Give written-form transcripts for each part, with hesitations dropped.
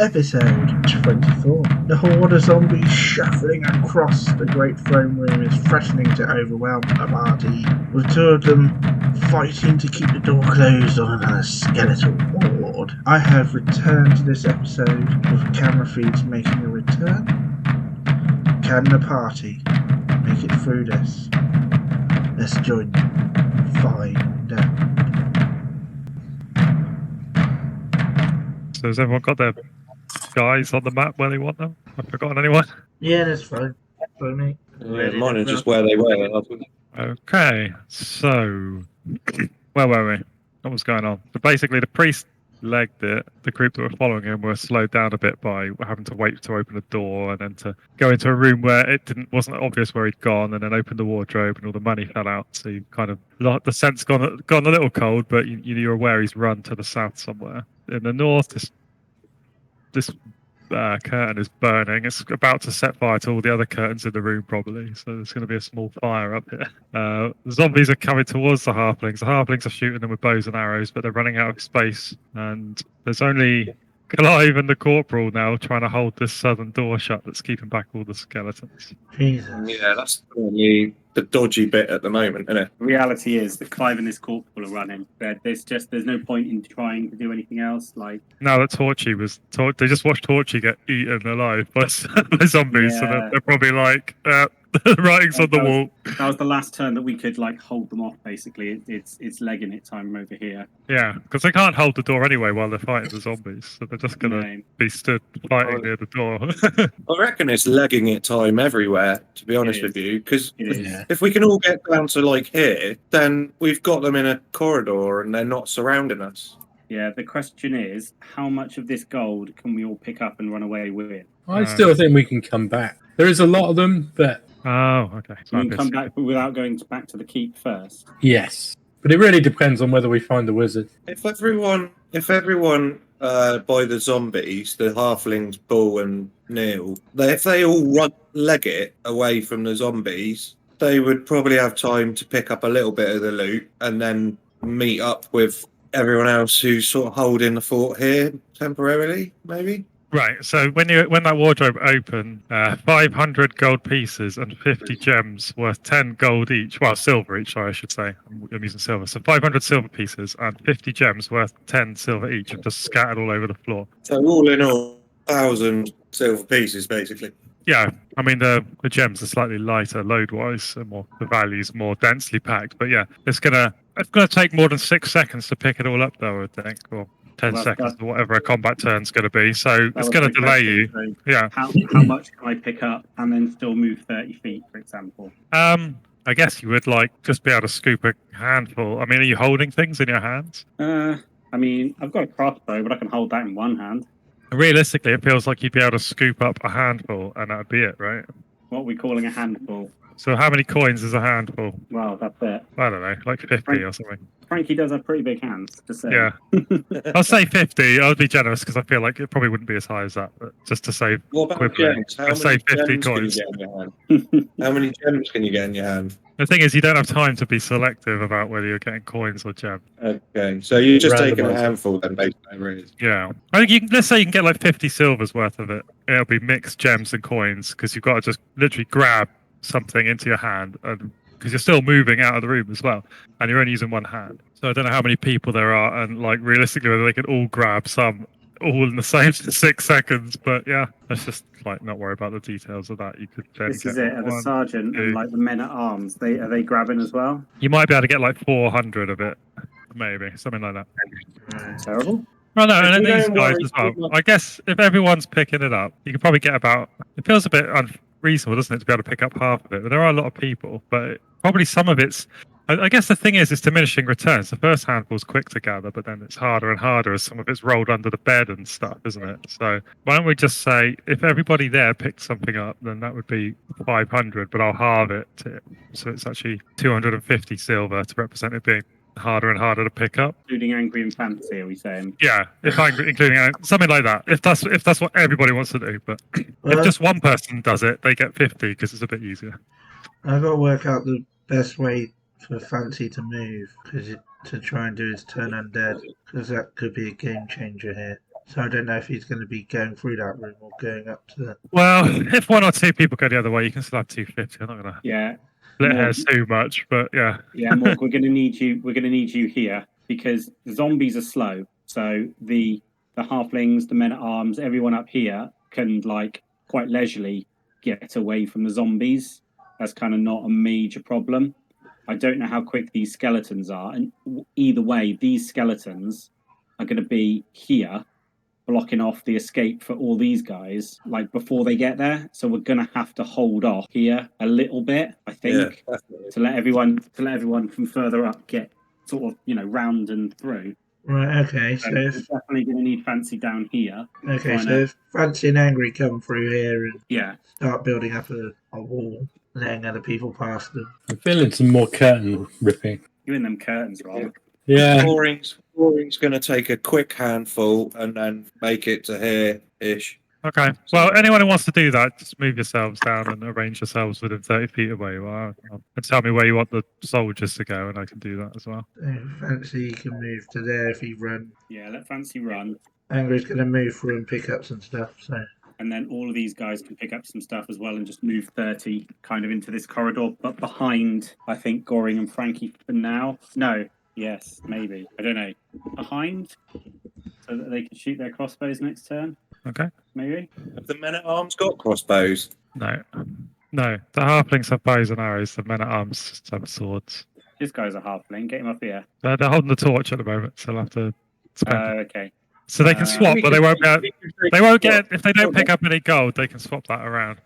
Episode 24. The horde of zombies shuffling across the great throne room is threatening to overwhelm the party, with two of them fighting to keep the door closed on another skeletal horde. I have returned to this episode with camera feeds making a return. Can the party make it through this? Let's join them. Find out. So has everyone got their guys on the map where they want them? I've forgotten anyone. Yeah, that's fine. For me. Yeah, mine are just where they were. Okay, so where were we? What was going on? So basically, the priest legged it. The group that were following him were slowed down a bit by having to wait to open a door and then to go into a room where it wasn't obvious where he'd gone, and then open the wardrobe and all the money fell out. So you kind of the scent's gone a little cold, but you're aware he's run to the south somewhere. In the north, this curtain is burning. It's about to set fire to all the other curtains in the room, probably. So there's going to be a small fire up here. The zombies are coming towards the halflings. The halflings are shooting them with bows and arrows, but they're running out of space. And there's only Clive and the corporal now trying to hold this southern door shut that's keeping back all the skeletons. Jesus. Yeah, that's the dodgy bit at the moment, isn't it? The reality is that Clive and this corporal are running. There's no point in trying to do anything else. Like now that Torchy they just watched Torchy get eaten alive by zombies, so they're probably like, writings on the wall. That was the last turn that we could like hold them off. Basically, it's legging it time over here. Yeah, because they can't hold the door anyway while they're fighting the zombies, so they're just gonna be stood fighting near the door. I reckon it's legging it time everywhere, to be honest with you, because if we can all get down to like here, then we've got them in a corridor and they're not surrounding us. Yeah, the question is, how much of this gold can we all pick up and run away with? I still think we can come back. There is a lot of them, but... Oh, okay. So we can come back without going back to the keep first? Yes. But it really depends on whether we find the wizard. If everyone by the zombies, the halflings, Bull and Neil, if they all leg it away from the zombies, they would probably have time to pick up a little bit of the loot and then meet up with everyone else who's sort of holding the fort here temporarily, maybe. Right, so when that wardrobe opened, 500 gold pieces and 50 gems worth 10 gold each. Well, silver each, sorry, I should say. I'm using silver. So 500 silver pieces and 50 gems worth 10 silver each and just scattered all over the floor. So all in all, 1,000 silver pieces, basically. Yeah, I mean, the gems are slightly lighter load-wise, and the value's more densely packed. But yeah, it's gonna take more than 6 seconds to pick it all up, though, I think, or 10 seconds, or whatever a combat turn's going to be. So it's going to delay you. So yeah. How much can I pick up and then still move 30 feet, for example? I guess you would just be able to scoop a handful. I mean, are you holding things in your hands? I mean, I've got a crossbow, but I can hold that in one hand. Realistically, it feels like you'd be able to scoop up a handful, and that'd be it, right? What are we calling a handful? So how many coins is a handful? Well, that's it. I don't know, like 50 or something. Frankie does have pretty big hands, to say. Yeah. I'll say 50. I'll be generous because I feel like it probably wouldn't be as high as that, but just to save equivalent. I'll say 50 coins. How many gems can you get in your hand? The thing is, you don't have time to be selective about whether you're getting coins or gems. Okay, so you're just taking a handful then, basically, really. Yeah. I think let's say you can get like 50 silvers worth of it. It'll be mixed gems and coins because you've got to just literally grab something into your hand, and because you're still moving out of the room as well, and you're only using one hand. So I don't know how many people there are, and like realistically whether they can all grab some all in the same 6 seconds. But yeah, let's just like not worry about the details of that. You could this is it. The sergeant and like the men at arms, are they grabbing as well? You might be able to get like 400 of it, maybe something like that. Terrible. Well, no, and these guys as well. I guess if everyone's picking it up, you can probably get about. It feels a bit reasonable, doesn't it, to be able to pick up half of it? But there are a lot of people, but probably some of it's. I guess the thing is, it's diminishing returns. The first handful's quick to gather, but then it's harder and harder as some of it's rolled under the bed and stuff, isn't it? So why don't we just say, if everybody there picked something up, then that would be 500, but I'll halve it. So it's actually 250 silver to represent it being harder and harder to pick up. Including angry and fancy, are we saying? Yeah, including something like that. If that's what everybody wants to do, but if just one person does it, they get 50 because it's a bit easier. I've got to work out the best way for Fancy to move to try and do his turn undead, because that could be a game changer here. So I don't know if he's going to be going through that room or going up to the... Well, if 1 or 2 people go the other way, you can still have 250. I'm not going to Yeah. split Morg, hairs too much, but yeah. Yeah, Morg, we're gonna need you. We're gonna need you here because the zombies are slow. So the halflings, the men at arms, everyone up here can like quite leisurely get away from the zombies. That's kind of not a major problem. I don't know how quick these skeletons are, and either way, these skeletons are going to be here, blocking off the escape for all these guys, like before they get there. So we're going to have to hold off here a little bit, I think, definitely. to let everyone from further up get sort of round and through. Right, okay, So so we're if, definitely going to need Fancy down here. okay, Fine, so if Fancy and Angry come through here and Yeah, start building up a wall, letting other people past them. I'm feeling some more curtain ripping. you in them curtains, Rob. Yeah. Boring's going to take a quick handful and then make it to here-ish. Okay. Well, anyone who wants to do that, just move yourselves down and arrange yourselves within 30 feet away. Well, and tell me where you want the soldiers to go, and I can do that as well. So Fancy can move to there if he runs. Yeah, let Fancy run. Angry's going to move through and pick up some stuff, so... And then all of these guys can pick up some stuff as well and just move 30 kind of into this corridor, but behind, I think, Goring and Frankie for now. No, yes, maybe. I don't know. Behind, so that they can shoot their crossbows next turn, Okay. maybe? Have the men at arms got crossbows? No. The halflings have bows and arrows. The men at arms just have swords. This guy's a halfling. Get him up here. They're holding the torch at the moment, so they'll have to spend it. Okay. So they can swap, but they won't get. If they don't pick Okay. up any gold, they can swap that around.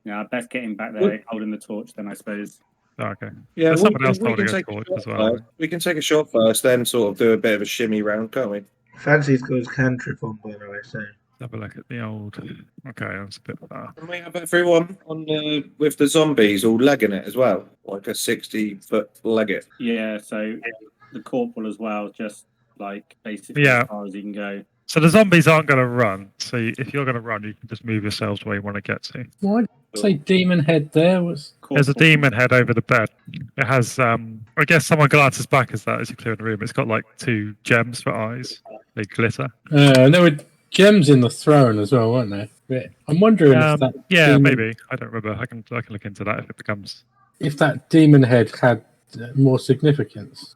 Yeah, best get him back there holding the torch then, I suppose. Oh, okay. Yeah, There's someone else we holding can a take torch shot as well. first. We can take a shot first, then sort of do a bit of a shimmy round, can't we? Fancy's got his cantrip on, by the way, so... Have a look at the old. Okay, that's a bit far. Can we have everyone on with the zombies all legging it as well, like a 60-foot leg it? Yeah, so the corporal as well, just like basically Yeah. as far as he can go. So the zombies aren't going to run. So if you're going to run, you can just move yourselves where you want to get to. Why did you say demon head there? Was There's a Corporal. demon head over the bed. It has. I guess someone glances back as you clear the room. It's got like 2 gems for eyes. They glitter. there were gems in the throne as well, weren't there? But I'm wondering if that Yeah, demon, maybe. I don't remember. I can look into that if it becomes. if that demon head had more significance.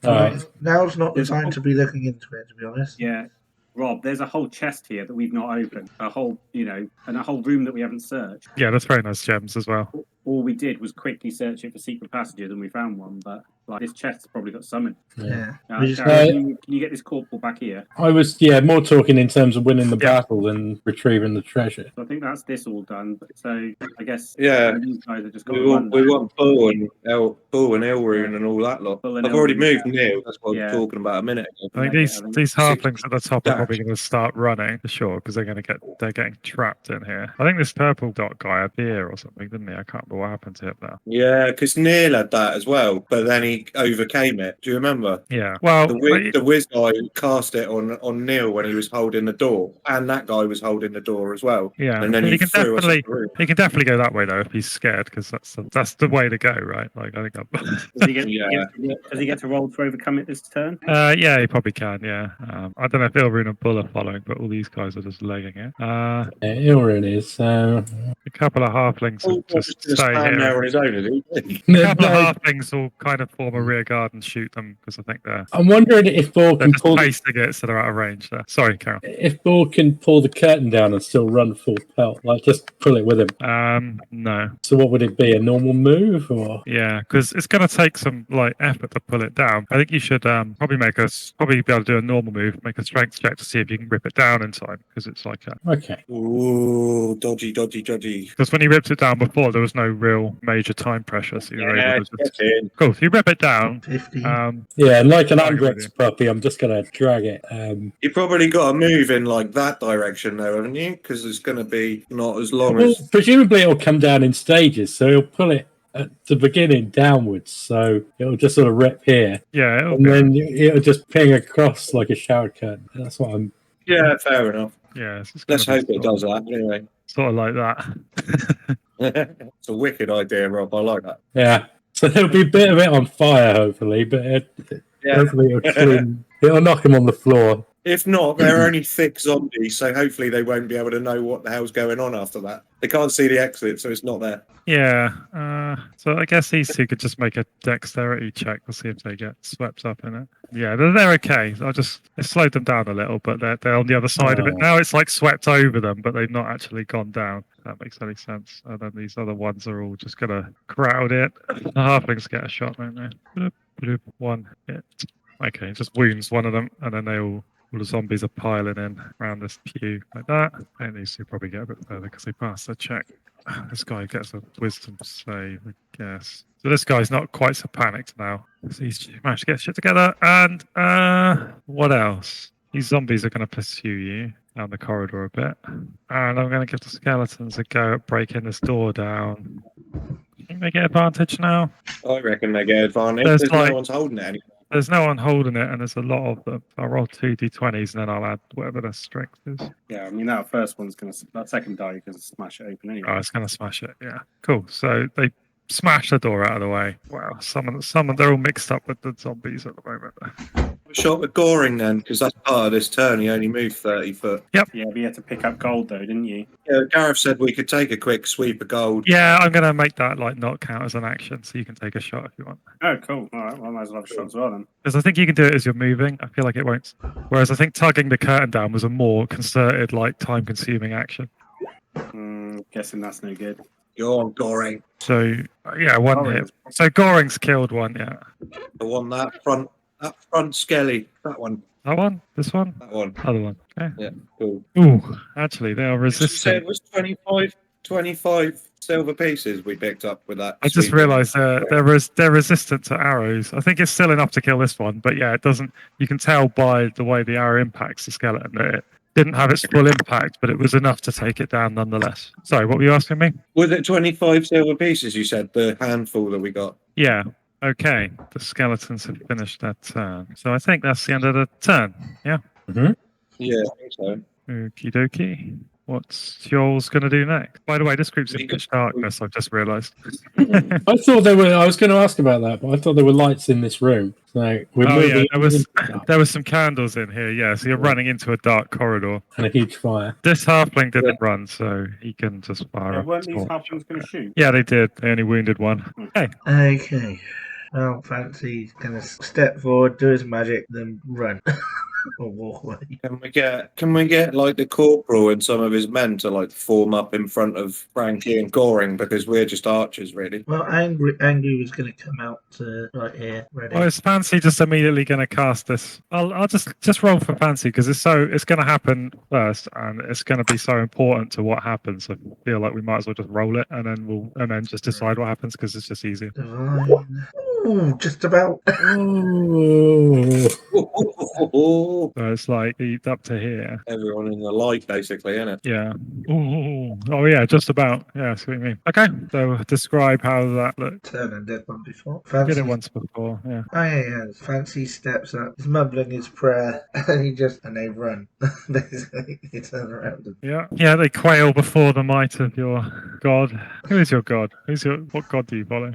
Alright. Now's not the There's- time to be looking into it, to be honest. Yeah. Rob, there's a whole chest here that we've not opened. A whole, and a whole room that we haven't searched. Yeah, that's very nice gems as well. All we did was quickly search it for secret passages and we found one, but like this chest's probably got something. Yeah. Now, We just- Darren, can you get this corporal back here? I was more talking in terms of winning the Yeah. battle than retrieving the treasure. So I think that's this all done. But so I guess Yeah. these guys are just got We to want Bull and Ilrune and all that lot. Bull and I've already Ilrune, moved Neil. That's what I Yeah. was talking about a minute ago. I think Yeah, these I think- these halflings at the top are Dash. probably going to start running for sure because they're getting trapped in here. I think this purple dot guy had beer or something, didn't he? I can't remember what happened to him now. Yeah, because Neil had that as well, but then he overcame it. Do you remember? Yeah. Well, The whiz guy cast it on Neil when he was holding the door, and that guy was holding the door as well. yeah. And then he can threw us in definitely the room. he can definitely go that way though if he's scared because that's the way to go, right? Like I think. Does he get, Yeah. does he get to roll to overcome it this turn? Yeah, he probably can. Yeah. I don't know if Ilrune and Bull are following, but all these guys are just legging it. Ilrune is. A couple of halflings Oh, will just he's gonna stay stand there here. on his own, is he? A couple of halflings will kind of form a rear guard and shoot them because I think they're I'm wondering if Bull can just pull pasting it so they're out of range there. Sorry, Carol. if Bull can pull the curtain down and still run full pelt, like just pull it with him. No. So what would it be? A normal move or? Yeah, because it's going to take some like effort to pull it down. I think you should probably be able to do a normal move, make a strength check to see if you can rip it down in time because it's like Okay. Ooh, dodgy. because when you ripped it down before, there was no real major time pressure, so you're Yeah, able to just. get in. Cool. If you rip it down, 50. Yeah, and like an I agree with Andrex you. puppy, I'm just gonna drag it. You probably got to move in like that direction, though, haven't you? Because it's going to be not as long Well, as. presumably it'll come down in stages, so he'll pull it at the beginning downwards, so it'll just sort of rip here, yeah, it'll and be, then it'll just ping across like a shower curtain. That's what I'm. Yeah, fair enough. yeah. It's just Let's gonna hope be it does that. Anyway, sort of like that. it's a wicked idea, Rob. I like that. Yeah. So there'll be a bit of it on fire, hopefully, but Yeah. hopefully it'll knock him on the floor. If not, they're only thick zombies, so hopefully they won't be able to know what the hell's going on after that. They can't see the exit, so it's not there. Yeah. So I guess these two could just make a dexterity check to see if they get swept up in it. Yeah, they're okay. It slowed them down a little, but they're on the other side of it Oh. now. It's like swept over them, but they've not actually gone down. If that makes any sense. And then these other ones are all just gonna crowd it. The halflings get a shot, don't they? Bloop, bloop, one hit. Okay, it just wounds one of them, and then all the zombies are piling in around this pew like that. And these two probably get a bit further because they passed their check. This guy gets a wisdom save, I guess. So this guy's not quite so panicked now. So he's managed to get shit together. And what else? These zombies are going to pursue you down the corridor a bit. And I'm going to give the skeletons a go at breaking this door down. Think they get advantage now? I reckon they get advantage. There's There's like- no one's holding it anymore. There's no one holding it, and there's a lot of them. I'll roll 2 d20s, and then I'll add whatever their strength is. Yeah, I mean that first one's that second die is gonna smash it open anyway. Oh, it's going to smash it. Yeah, cool. So they smash the door out of the way. Wow, they're all mixed up with the zombies at the moment. Shot with Goring then, because that's part of this turn. He only moved 30 foot. Yeah, but you had to pick up gold though, didn't you? Yeah, Gareth said we could take a quick sweep of gold. Yeah, I'm going to make that like not count as an action, so you can take a shot if you want. Oh, cool. All right, well, I might as well have a shot as well then. Because I think you can do it as you're moving. I feel like it won't. Whereas I think tugging the curtain down was a more concerted, like time-consuming action. Guessing that's no good. You're on Goring. So yeah, one hit. So Goring's killed one. Yeah. The one that front skelly. That one. That one. This one. That one. Other one. Okay. Yeah, cool. Ooh, actually, they are You said resistant. it was 25 silver pieces we picked up with that. I just sweeping. realised they're resistant to arrows. I think it's still enough to kill this one, but yeah, it doesn't. You can tell by the way the arrow impacts the skeleton that it didn't have its full impact, but it was enough to take it down nonetheless. Sorry, what were you asking me? Was it 25 silver pieces? You said the handful that we got. Yeah. Okay. The skeletons have finished their turn, so I think that's the end of the turn. Yeah. Yeah, I think so. Okie dokie. What's yours going to do next? By the way, this group's in pitch darkness. I've just realised. I thought there were. I was going to ask about that, but I thought there were lights in this room. So we're Oh yeah, moving there was some candles in here. Yeah, so you're running into a dark corridor. and a huge fire. This halfling didn't run, so he can just fire Yeah, up. weren't his these torch. halflings going to shoot? Yeah, they did. They only wounded one. Hey, Okay. Well, Fancy's gonna step forward, do his magic, then run. Or walk away. Can we get like the corporal and some of his men to like form up in front of Frankie and Goring, because we're just archers really. Well, Angry was gonna come out right here, ready. well, is Fancy just immediately going to cast this? I'll just roll for Fancy because it's going to happen first, and it's going to be so important to what happens. I feel like we might as well just roll it, and then just decide what happens because it's just easier. Divine. Ooh, just about. Oh, So it's like up to here. Everyone in the light basically, isn't it? Yeah. Ooh. Oh yeah, just about. Yeah, I see what you mean. Okay. So describe how that looked. Turn and dead one before. Did Fancy. it once before. Yeah. Oh yeah. Fancy steps up. He's mumbling his prayer, and they run. They turn around. Yeah. Yeah. They quail before the might of your god. Who is your god? What god do you follow?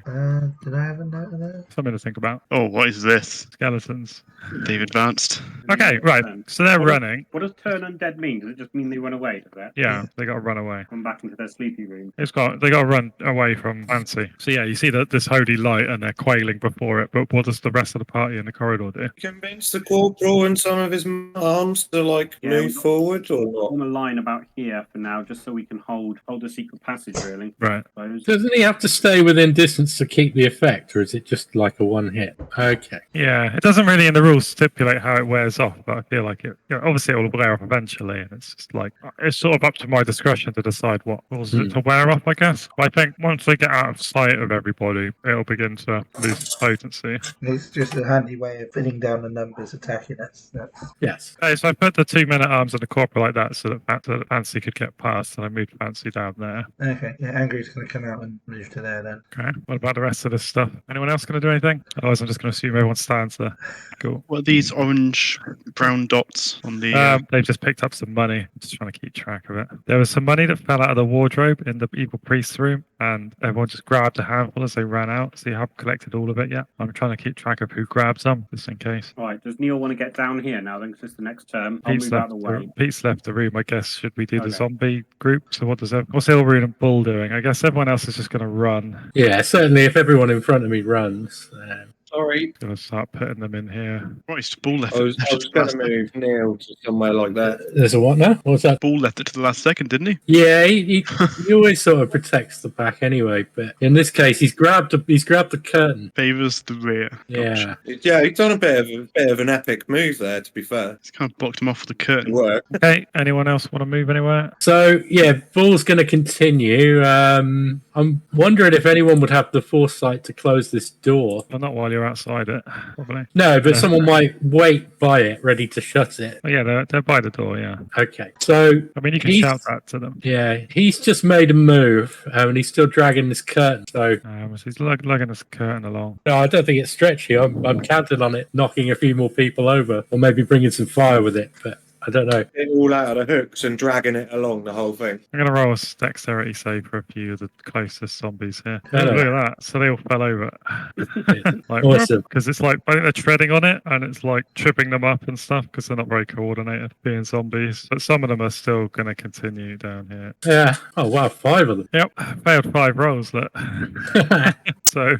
Did I have a note of that? Something to think about. Oh, what is this? Skeletons. They've advanced. Okay. Right. So they're What does- running. What does turn undead mean? Does it just mean they run away? Does that? Yeah. They got to run away. Come back into their sleepy room. They got to run away from Fancy. So yeah, you see this holy light, and they're quailing before it. But what does the rest of the party in the corridor do? Convince the corporal and some of his arms to like Yeah, move we- forward or not? On a line about here for now, just so we can hold the secret passage. Really. Right. I suppose. doesn't he have to stay within distance to keep the effect, or is it just like a one hit? Okay. Yeah, it doesn't really in the rules stipulate how it wears off, but I feel like it. Obviously, it will wear off eventually, and it's just like it's sort of up to my discretion to decide what rules it to wear off. I guess. But I think once they get out of sight of everybody, it'll begin to lose its potency. It's just a handy way of pinning down the numbers attacking us. Yes. Okay, so I put the 2 men at arms and the corporal like that, so that Fancy could get past, and I moved Fancy down there. Okay. Yeah, Angry's gonna come out and move to there then. Okay. What about the rest of this stuff? Anyone else going to do anything? Otherwise, I'm just going to assume everyone stands there. Cool. What are these orange orange brown dots on the? They've just picked up some money. I'm just trying to keep track of it. There was some money that fell out of the wardrobe in the evil priest's room, and everyone just grabbed a handful as they ran out. So you haven't collected all of it yet. I'm trying to keep track of who grabbed some, just in case. All right. Does Neil want to get down here now? Then, 'cause it's the next turn. I'll Pete's move out of the way. Pete's left the room. I guess should we do the Okay. zombie group? So what's Ilrune and Bull doing? I guess everyone else is just going to run. Yeah, certainly if everyone in front of me runs. Sorry, Going to start putting them in here. Christ, Ball left I was it to the going last to second. move Neil to somewhere like that. There's a what now? What's that? Ball left it to the last second, didn't he? Yeah, he always sort of protects the back anyway. But in this case, he's grabbed the curtain. Favours the rear. Yeah. Yeah, he's done a bit of an epic move there. To be fair, It's kind of blocked him off with the it curtain. worked. Okay, anyone else want to move anywhere? So yeah, Bull's going to continue. I'm wondering if anyone would have the foresight to close this door. Well, not while you're outside it, probably. No, but someone might wait by it, ready to shut it. Oh, yeah, they're by the door, yeah. Okay, so I mean, you can He's- shout that to them. yeah, he's just made a move, and he's still dragging this curtain. So So he's lugging this curtain along. no, I don't think it's stretchy. I'm counting on it knocking a few more people over, or maybe bringing some fire with it. But I don't know. It all out of the hooks and dragging it along the whole thing. I'm going to roll a dexterity save for a few of the closest zombies here. Hello. Look at that. So they all fell over. Like, Awesome. because it's like, I think they're treading on it and it's like tripping them up and stuff because they're not very coordinated being zombies. But some of them are still going to continue down here. Yeah. Oh wow, 5 of them. Yep, failed 5 rolls. Look. So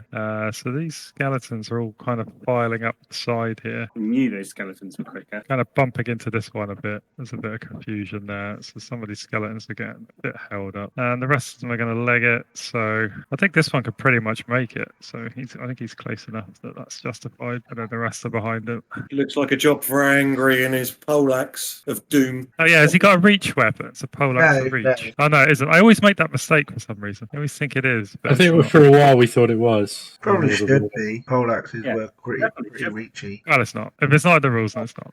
these skeletons are all kind of filing up the side here. We knew those skeletons were quicker. Kind of bumping into this one a bit. There's a bit of confusion there. So some of these skeletons are getting a bit held up. And the rest of them are going to leg it. So I think this one could pretty much make it. So I think he's close enough that that's justified. And then the rest are behind him. He looks like a job for Angry in his poleaxe of doom. Oh yeah, has he got a reach weapon? It's a poleaxe No, of reach. Oh no, it isn't. I always make that mistake for some reason. I always think it is. But I think it's not. for a while we thought it was. Probably should be. Poleaxes Yeah, were pretty definitely. reachy. Well, it's not. If it's not in the rules, then it's not.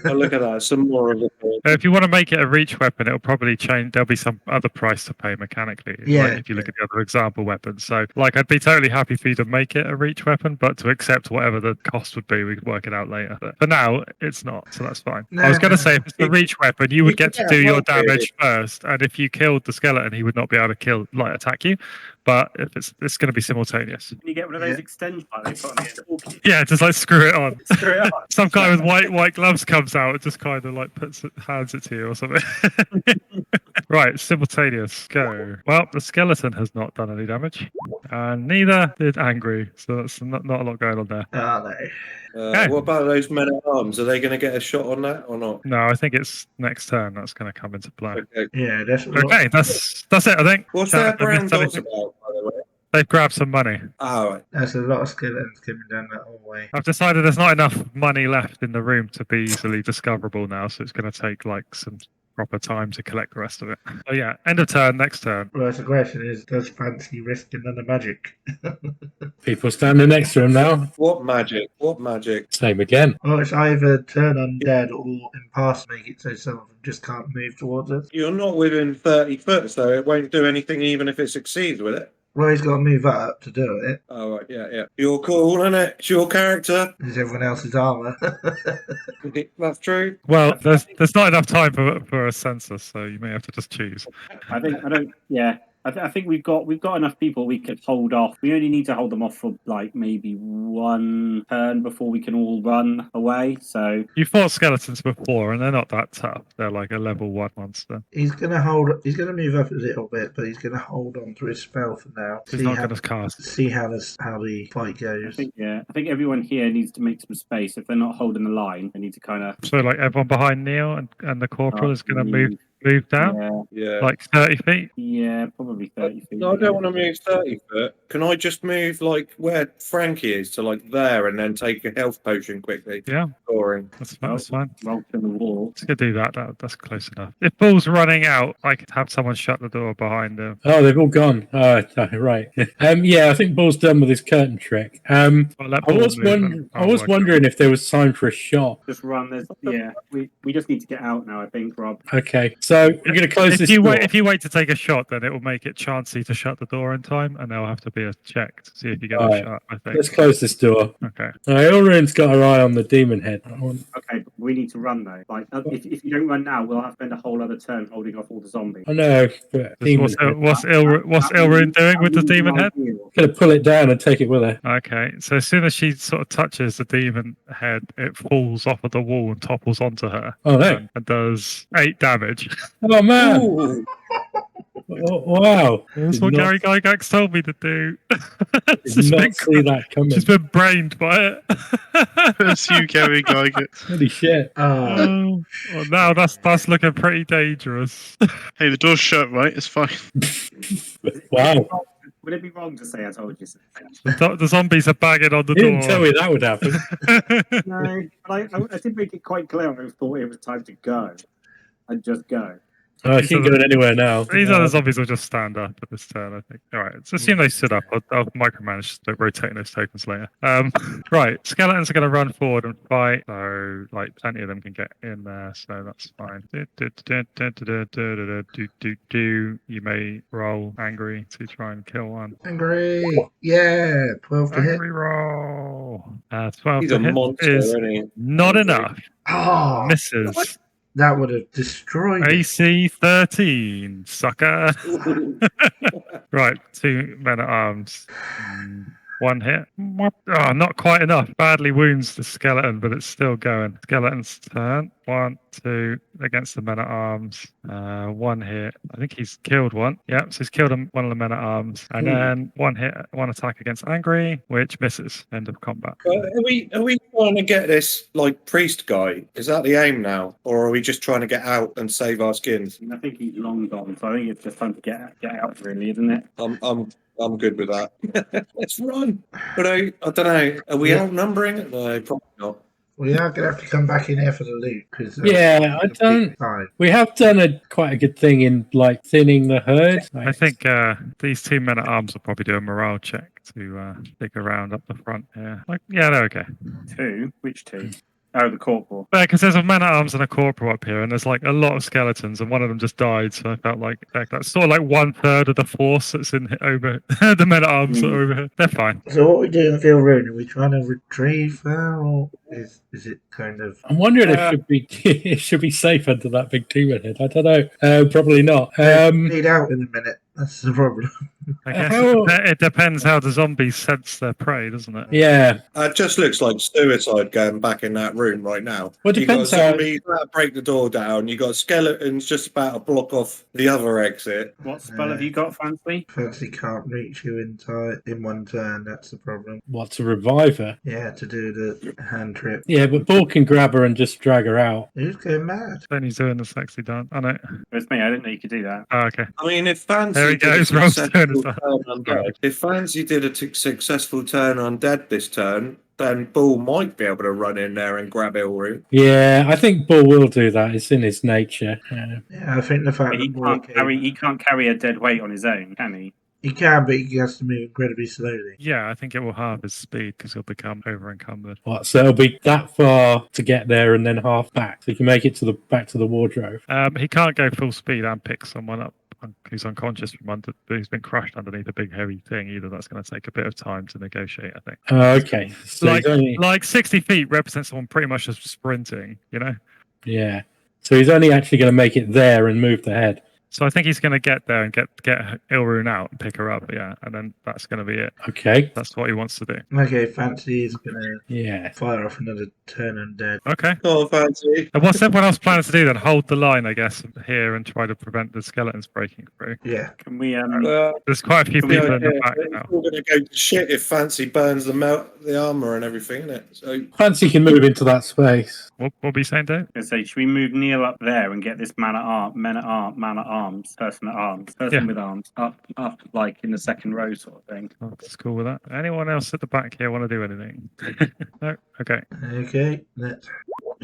Oh, look at that. Some more of it. If you want to make it a reach weapon, it'll probably change. There'll be some other price to pay mechanically. Yeah, Like if you look at the other example weapons. So, like, I'd be totally happy for you to make it a reach weapon, but to accept whatever the cost would be, we could work it out later. But for now, it's not, so that's fine. I was going to say, if it's a reach weapon, you would get to do your damage first, and if you killed the skeleton, he would not be able to attack you. But if it's going to be simultaneous. Can you get one of those Yeah. extensions like they put on the walkie? Yeah, just like screw it on. Screw it up. Some guy with white gloves comes out and just kind of like hands it to you or something. Right, simultaneous, go. Well, the skeleton has not done any damage, and neither did Angry, so that's not a lot going on there. Are they? Okay. What about those men at arms? Are they going to get a shot on that or not? No, I think it's next turn that's going to come into play. Okay. Yeah, that's Okay, that's it, I think. What's Uh, that brown missed dots anything? about, by the way? They've grabbed some money. All right. There's a lot of skeletons coming down that hallway. I've decided there's not enough money left in the room to be easily discoverable now, so it's going to take like some proper time to collect the rest of it. So yeah, end of turn, next turn. Well, the question is, does Fancy risk another magic? People standing next to him now. What magic? What magic? Same again. Well, it's either turn undead or impasse make it so some of them just can't move towards us. You're not within 30 foot, so it won't do anything even if it succeeds with it. Well, he's got to move up to do it. Oh, right. Yeah. You're cool, isn't it? It's your character. It's everyone else's armour. That's true. Well, there's not enough time for a census, so you may have to just choose. I think we've got enough people we could hold off. We only need to hold them off for like maybe one turn before we can all run away. So You fought skeletons before, and they're not that tough. They're like a level 1 monster. He's gonna move up a little bit, but he's gonna hold on to his spell for now. He's not going to cast. See how the fight I goes. think everyone here needs to make some space. If they're not holding the line, they need to kind of So like everyone behind Neil and the corporal is going to move down Yeah. like 30 feet. Yeah, probably 30 feet. No, I don't want to move 30 foot. Can I just move like where Frankie is to like there and then take a health potion quickly? Yeah, Scoring. that's fine. That's fine. Roll to the wall. Let's go do that. That's close enough. If Bull's running out, I could have someone shut the door behind him. Oh, they've all gone. Right. Yeah, I think Bull's done with his curtain trick. I'll let I Bull was move and I'll work wondering if there was time for a shot. Just run. We just need to get out now. I think, Rob. Okay, so So we're going to close this door. If you wait to take a shot, then it will make it chancey to shut the door in time, and there'll have to be a check to see if you get a Right. shot. I think. Let's close this door. Okay. Ilrune's got her eye on the demon head. Okay, but we need to run though. Like, if you don't run now, we'll have to spend a whole other turn holding off all the zombies. I know. But demon head. What's Ilrune doing with the demon head? Going to pull it down and take it with her. Okay, so as soon as she sort of touches the demon head, it falls off of the wall and topples onto her. Oh, no. And does 8 damage. Oh, man. Ooh. Wow. That's what Gary Gygax told me to do. Did not see that coming. She's been brained by it. That's you, Gary Gygax. Holy shit. Well, now that's looking pretty dangerous. Hey, the door's shut, right? It's fine. Wow. Would it be wrong to say I told you so? The zombies are banging on the You door. didn't tell me that would happen. No, but I did make it quite clear. I thought it was time to go. I'd just go. I can't go anywhere now. These other zombies will just stand up at this turn, I think. All right, let's assume they stood up. I'll micromanage rotating those tokens later. Right, skeletons are going to run forward and fight. So, like, plenty of them can get in there, so that's fine. You may roll angry to try and kill one. Angry. Yeah. 12 to hit. Angry roll. 12 He's to a hit monster, is isn't he? not enough. Oh, Misses. that would have destroyed it. AC 13, sucker. Right, 2 men at arms. 1 hit. Oh, not quite enough. Badly wounds the skeleton, but it's still going. Skeleton's turn. 1, 2 against the men at arms. 1 hit. I think he's killed one. Yeah, so he's killed one of the men at arms. And then 1 hit, 1 attack against angry, which misses. End of combat. Are we trying to get this like priest guy? Is that the aim now, or are we just trying to get out and save our skins? I think he's long gone, so I think it's just time to get out, really, isn't it? I'm good with that. Let's run. But I don't know. Are we outnumbering it? No, probably not. We are going to have to come back in here for the loot. Cause, Yeah, I don't. We have done quite a good thing in like thinning the herd. I think these 2 men at arms will probably do a morale check to stick around up the front here. Like, yeah, they're okay. 2? Which 2? Oh, the corporal. Because there's a man at arms and a corporal up here, and there's like a lot of skeletons, and one of them just died. So I felt like that's sort of like 1/3 of the force that's in over the men at arms that are over here. They're fine. So what are we doing with Ilrune? Are we trying to retrieve her, or is it kind of? I'm wondering if it should be safe under that big demon head. I don't know. Probably not. Bleed out in a minute. That's the problem. I guess it depends how the zombies sense their prey, doesn't it? Yeah. It just looks like suicide going back in that room right now. Well, it You got depends how. zombies about to break the door down. You got skeletons just about to block off the other exit. What spell have you got, Fancy? Fancy can't reach you in one turn. That's the problem. What, to revive her? Yeah, to do the hand trip. Yeah, but Bull can grab her and just drag her out. Who's going mad? Then he's doing the sexy dance. I know. It's me. I didn't know you could do that. Oh, okay. I mean, if Fancy There he did a goes, Rob's successful turn. turn undead, if Fancy did a successful turn undead this turn, then Bull might be able to run in there and grab Ilrune. Yeah, I think Bull will do that. It's in his nature. Yeah, I think the fact He can't carry a dead weight on his own, can he? He can, but he has to move incredibly slowly. Yeah, I think it will halve his speed because he'll become over encumbered. What? So it'll be that far to get there and then half back. So you can make it to the back to the wardrobe. He can't go full speed and pick someone up who's unconscious from who's been crushed underneath a big heavy thing. Either that's going to take a bit of time to negotiate, I think. Okay. So Like 60 feet represents someone pretty much just sprinting, you know? Yeah. So he's only actually going to make it there and move the head. So I think he's going to get there and get Ilrune out and pick her up, yeah, and then that's going to be it. Okay. That's what he wants to do. Okay, Fancy is going Yeah. to fire off another turn undead. Okay. Oh, Fancy. And what's everyone else planning to do then? Hold the line, I guess, here and try to prevent the skeletons breaking through. Yeah. Can we? There's quite a few people in the back now. It's all going to go to shit if Fancy burns the armor and everything, isn't it? So Fancy can move into that space. What were you saying, Dave? I say, should we move Neil up there and get this man at arms, person with arms, up, like in the second row, sort of thing. That's cool with that. Anyone else at the back here want to do anything? No. Okay. Okay, let's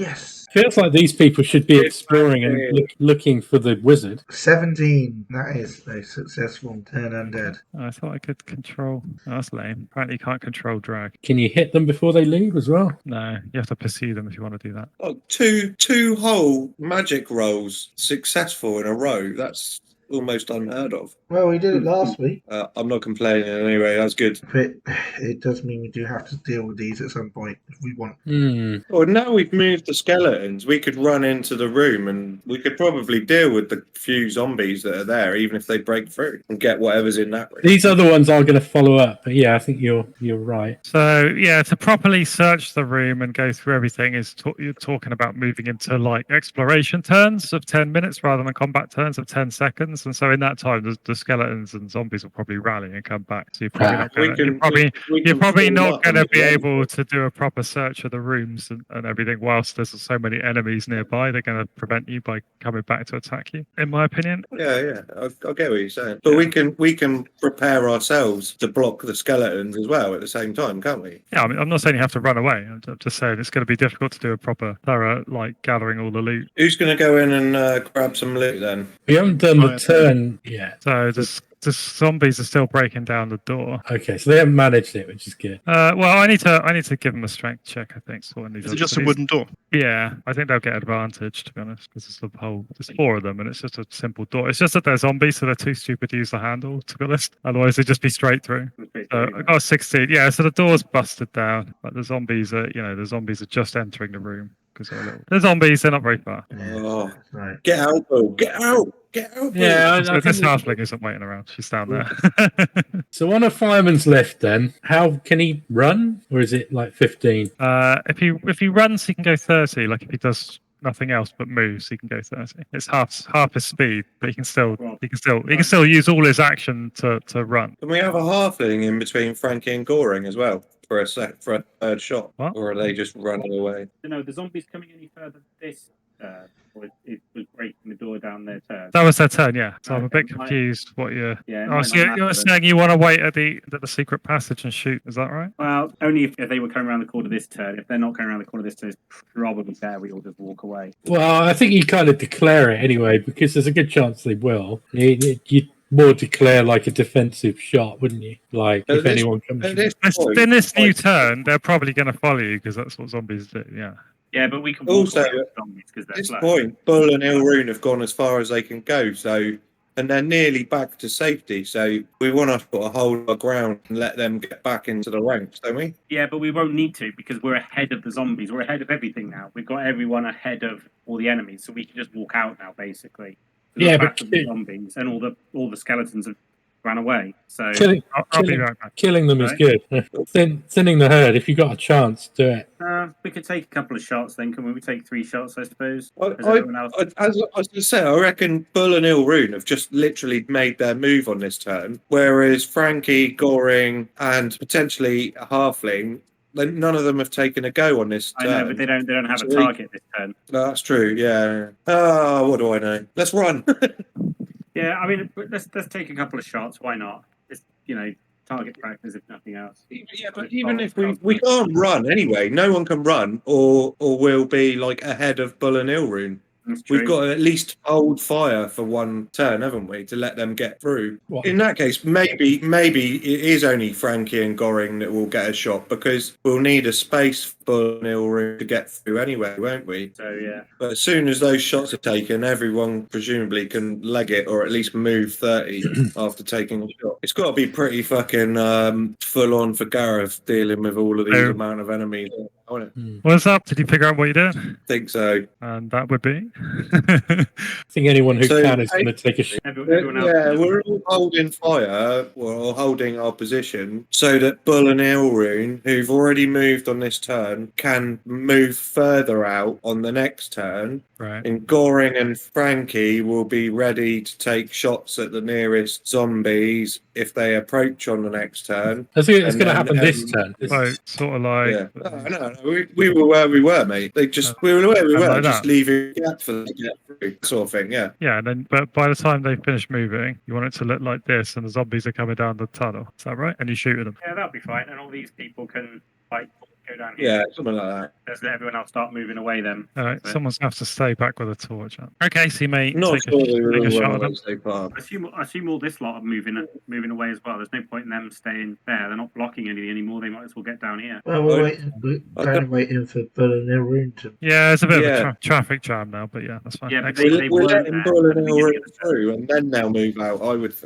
Yes. Feels like these people should be exploring and looking for the wizard. 17. That is a successful turn undead. I thought I could control. Oh, that's lame. Apparently, you can't control drag. Can you hit them before they leave as well? No, you have to pursue them if you want to do that. Oh, two whole magic rolls successful in a row. That's almost unheard of. Well, we did it last week, I'm not complaining anyway. That's good. but it does mean we do have to deal with these at some point if we want. Well, now we've moved the skeletons, we could run into the room and we could probably deal with the few zombies that are there, even if they break through, and get whatever's in that room. These other ones are going to follow up, but yeah, I think you're right. So yeah, to properly search the room and go through everything is you're talking about moving into like exploration turns of 10 minutes rather than combat turns of 10 seconds. And so in that time, the skeletons and zombies will probably rally and come back. So you're probably not We gonna, can- you're probably form not up going to and be go. able to do a proper search of the rooms and everything whilst there's so many enemies nearby. They're going to prevent you by coming back to attack you, in my opinion. Yeah, I get what you're saying. But we can prepare ourselves to block the skeletons as well at the same time, can't we? Yeah, I mean, I'm not saying you have to run away. I'm just saying it's going to be difficult to do a proper thorough, like, gathering all the loot. Who's going to go in and grab some loot then? We haven't done the Fire. turn yet. So the zombies are still breaking down the door. Okay, so they haven't managed it, which is good. Well, I need to give them a strength check. I think. So Is it just a wooden door? Yeah, I think they'll get advantage, to be honest, because there's 4 of them, and it's just a simple door. It's just that they're zombies, so they're too stupid to use the handle, to be honest. Otherwise, they'd just be straight through. So I got a 16. Yeah, so the door's busted down, but the zombies are just entering the room because they're zombies. They're not very far. Oh, Right. get out, Bill! Get out! Get out! Bill. Yeah, So this halfling isn't waiting around. She's down there. So on a fireman's lift, then how can he run, or is it like 15? If he runs, he can go 30. Like if he does nothing else but moves, he can go 30. It's half his speed, but he can still use all his action to run. Can we have a halfling in between Frankie and Goring as well for a third shot? What? Or are they just running away? No, the zombies coming any further this or it was breaking the door down their turn. That was their turn, yeah. So I'm a bit Okay, confused what you're. Yeah. it Oh, might so not you're matter then. saying you want to wait at the secret passage and shoot? Is that right? Well, only if they were coming around the corner this turn. If they're not coming around the corner this turn, it's probably better we all just walk away. Well, I think you kind of declare it anyway, because there's a good chance they will. You more declare like a defensive shot, wouldn't you? Like At if this- anyone comes. at this point, In this new like- turn, they're probably going to follow you because that's what zombies do. Yeah. Yeah, but we can Also, walk away with zombies because At they're this slow. point, Bull and Ilrune have gone as far as they can go, and they're nearly back to safety. So we want to put a hold our ground and let them get back into the ranks, don't we? Yeah, but we won't need to because we're ahead of the zombies. We're ahead of everything now. We've got everyone ahead of all the enemies, so we can just walk out now, basically. Yeah, We're but back of the zombies and all the skeletons have ran away. So I'll be right back. Killing them is Right. good. Thinning the herd, if you got a chance, do it. we could take a couple of shots then. Can we take 3 shots? I suppose. I, Is everyone else- as I was going to say, I reckon Bull and Ilrune have just literally made their move on this turn, whereas Frankie, Goring, and potentially a halfling, none of them have taken a go on this I turn. know, but they don't have a So target this turn. No, that's true. Yeah. Oh, what do I know? Let's run. Yeah, I mean, let's take a couple of shots. Why not? It's target practice if nothing else. Yeah, but even if we can't run anyway, no one can run, or we'll be like ahead of Bull and Ilrune. That's true. We've got to at least hold fire for one turn, haven't we, to let them get through? What? In that case, maybe it is only Frankie and Goring that will get a shot because we'll need a space for Bull and Ilrune to get through anyway, won't we? So yeah. But as soon as those shots are taken, everyone presumably can leg it or at least move 30 after taking a shot. It's got to be pretty fucking full on for Gareth dealing with all of these Oh. amount of enemies. I don't What's up? Did you figure out what you did? think so. And that would be. I think anyone who So, can is going to take a shot. Everyone else. Yeah, we're all holding fire, or holding our position, so that Bull and Ilrune, who've already moved on this turn, can move further out on the next turn. Right. And Goring and Frankie will be ready to take shots at the nearest zombies if they approach on the next turn. I think it's And going to then, happen this turn. So sort of like. Yeah, no, we were where we were, mate. We were where we And were, like just that. leaving a gap for them to get through, sort of thing. Yeah. Yeah, and then but by the time they finish moving, you want it to look like this, and the zombies are coming down the tunnel. Is that right? And you shoot at them. Yeah, that'll be fine. And all these people can go down here. Yeah, something like that. Let's let everyone else start moving away then. All right, So, someone's going to have to stay back with a torch. Okay, so you may Not take sure they take a will shot run at away them. so far. I assume all this lot are moving away as well. There's no point in them staying there. They're not blocking anything anymore. They might as well get down here. Well, we're I- waiting. We're I kind don't- of waiting for Bill and Ilroon to. Yeah, it's a bit of Yeah. a traffic jam now, but yeah, that's fine. Yeah, but Excellent. they We'll let weren't them there boil at the an beginning run of the turn. through, and then they'll move out.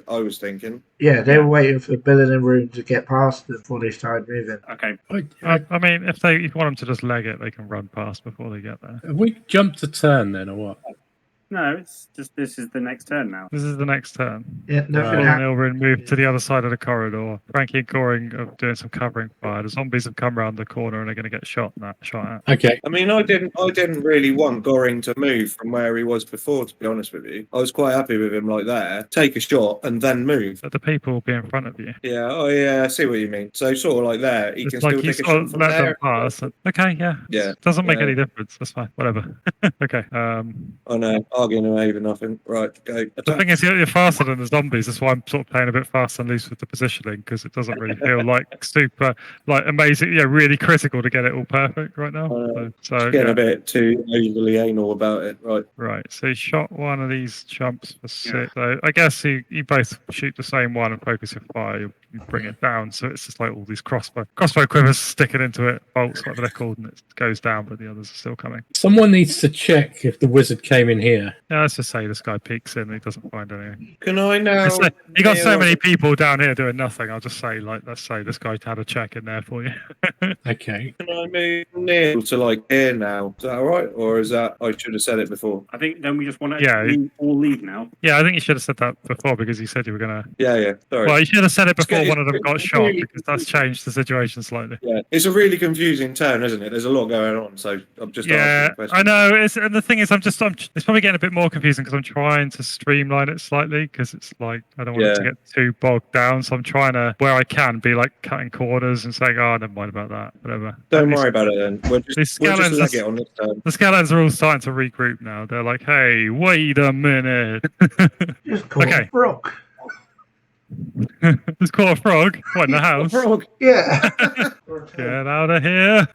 I was thinking. Yeah, they Yeah. were waiting for Bill and Ilroon to get past them before they started moving. Okay. I mean, if you want them to just leg it, they can run past before they get there. Have we jumped a turn then, or what? No, it's just this is the next turn now. This is the next turn. Yeah, nothing Paul and happened. Ilrin move to the other side of the corridor. Frankie and Goring are doing some covering fire. The zombies have come around the corner and are going to get shot at. Okay. I mean, I didn't really want Goring to move from where he was before. To be honest with you, I was quite happy with him like there. Take a shot and then move. But the people will be in front of you. Yeah, I see what you mean. So sort of like there, he It's can like still you take a sort shot of from let them there. pass. Okay, yeah. Yeah, Doesn't make yeah. any difference. That's fine. Whatever. Okay. I know, arguing away with nothing. Right, go. The Attack. thing is, you're faster than the zombies. That's why I'm sort of playing a bit fast and loose with the positioning, because it doesn't really feel like super, like amazing, really critical to get it all perfect right now. So Getting yeah. a bit too overly anal about it. Right. Right, so you shot one of these jumps for 6. So I guess you both shoot the same one and focus your fire. You bring it down, so it's just like all these crossbow quivers sticking into it, bolts, whatever they're called, and it goes down, but the others are still coming. Someone needs to check if the wizard came in here. Yeah, let's just say this guy peeks in and he doesn't find anything. Can I now? You got so kneel- many people down here doing nothing. I'll just say, let's say this guy had a check in there for you. Okay. Can I move Neil to like here now? Is that all right, or is that I should have said it before? I think then we just want to Yeah. all leave now. Yeah, I think you should have said that before because you said you were gonna. Yeah. Sorry. Well, you should have said it before It's one of them got shot really- because that's changed the situation slightly. Yeah, it's a really confusing turn, isn't it? There's a lot going on, so I'm just Yeah, asking a question. I know. And the thing is, it's probably getting a bit more confusing because I'm trying to streamline it slightly because it's like I don't want it to Yeah. get too bogged down. So I'm trying to, where I can, be like cutting corners and saying, "Oh, never mind about that." Whatever. Don't These- worry about it then. We'll these just skeletons leg are- it on this turn. The skeletons are all starting to regroup now. They're like, "Hey, wait a minute." Just call Okay. it Brock. Just caught a frog. What in the house? Frog. Yeah. Get out of here.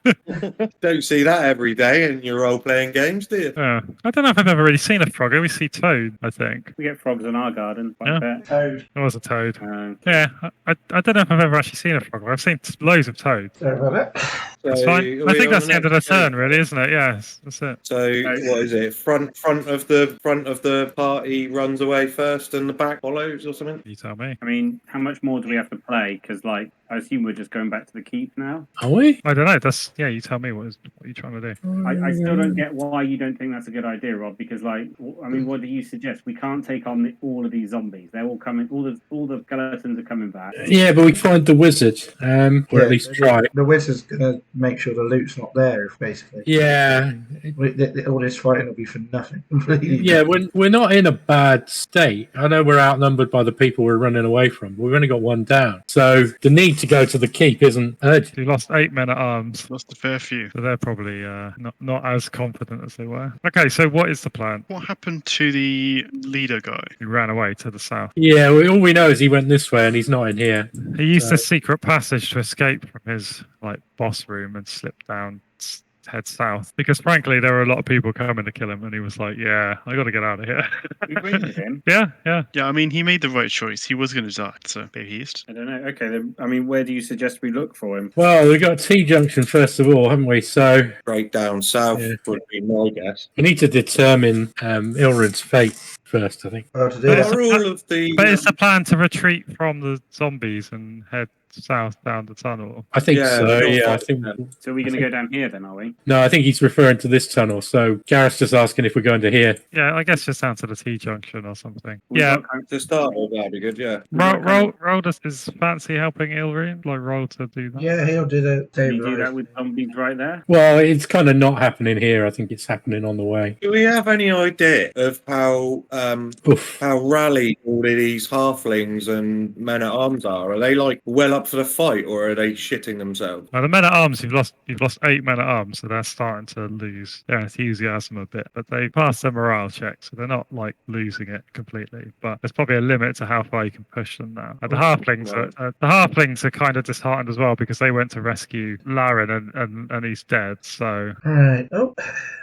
Don't see that every day in your role-playing games, do you? I don't know if I've ever really seen a frog. I always see toad, I think. We get frogs in our garden. Quite Yeah. a bit. Toad. It was a toad. Uh, Yeah, I don't know if I've ever actually seen a frog. I've seen loads of toads. Sorry about that. That's So, fine. are I we think on that's the end of the next turn, turn? really, isn't it? Yes, that's it. So what is it? Front of the party runs away first, and the back follows, or something. You tell me. I mean, how much more do we have to play? Because, like, I assume we're just going back to the keep now. Are we? I don't know. You tell me what are you trying to do? I still don't get why you don't think that's a good idea, Rob. Because, like, I mean, what do you suggest? We can't take on all of these zombies. They're all coming. All the skeletons are coming back. Yeah, but we find the wizard, or Yeah, at least try. The wizard's gonna make sure the loot's not there, basically. Yeah, All this fighting will be for nothing. yeah. We're not in a bad state. I know we're outnumbered by the people we're running away from. We've only got one down, so the need to go to the keep isn't urgent. You lost 8 men at arms, Lost a fair few. so they're probably not as confident as they were. Okay, so what is the plan? What happened to the leader guy? He ran away to the south. Yeah, all we know is he went this way and he's not in here. He used the secret passage to escape from his boss room and slip down, head south. Because frankly, there were a lot of people coming to kill him, and he was like, "Yeah, I got to get out of here." We waited him. Yeah. Yeah, I mean, he made the right choice. He was going to die, so maybe he is. I don't know. Okay, then, I mean, where do you suggest we look for him? Well, we've got T-junction first of all, haven't we? So Straight down south Yeah. would be my guess. we need to determine Ilrin's fate first, I think. Well, to do But that, Are all of the But it's the plan to retreat from the zombies and head south down the tunnel. I think Yeah, so. sure. Yeah, I think. So we're going to go down here then, are we? No, I think he's referring to this tunnel. So Gareth's just asking if we're going to here. Yeah, I guess just down to the T junction or something. We've Yeah. got kind to start with, that'd be good. Yeah. Roll is fancy helping Ilrine? Roll to do that. yeah, he'll do the Can you do that with zombies right there? Well, it's kind of not happening here. I think it's happening on the way. Do we have any idea of how Oof. rallied all of these halflings and men at arms are? Are they like well up for the fight, or are they shitting themselves? Now the men at arms, you've lost 8 men at arms, so they're starting to lose their enthusiasm a bit. But they passed their morale check, so they're not like losing it completely. But there's probably a limit to how far you can push them now. The halflings are kind of disheartened as well because they went to rescue Laren and he's dead. So Alright. Oh,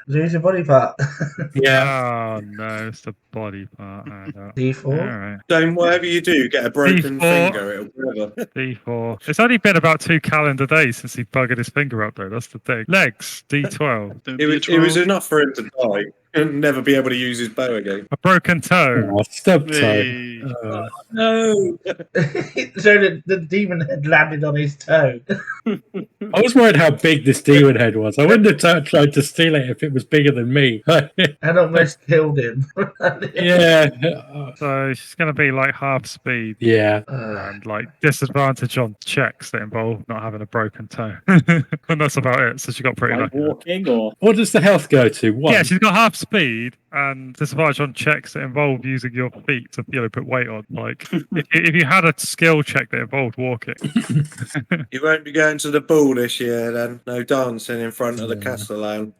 lose a body part. Yeah. oh no, it's the body part. D4. All right. Don't whatever you do, get a broken D4. finger. It'll forever. D4. It's only been about 2 calendar days since he buggered his finger up, though. That's the thing. Legs, D12. Don't It be a was, it was troll. enough for him to die and never be able to use his bow again. A broken toe. Oh, stub toe. Hey. No. So the demon head landed on his toe. I was worried how big this demon head was. I wouldn't have tried to steal it if it was bigger than me. And almost killed him. Yeah. So she's going to be like half speed Yeah. and like disadvantage on checks that involve not having a broken toe. And that's about it. So she got pretty Like lucky. walking or What does the health go to? 1. Yeah, she's got half speed and disadvantage on checks that involve using your feet to put weight on. Like if you had a skill check that involved walking. You won't be going to the ball this year then. No dancing in front of the Castellan.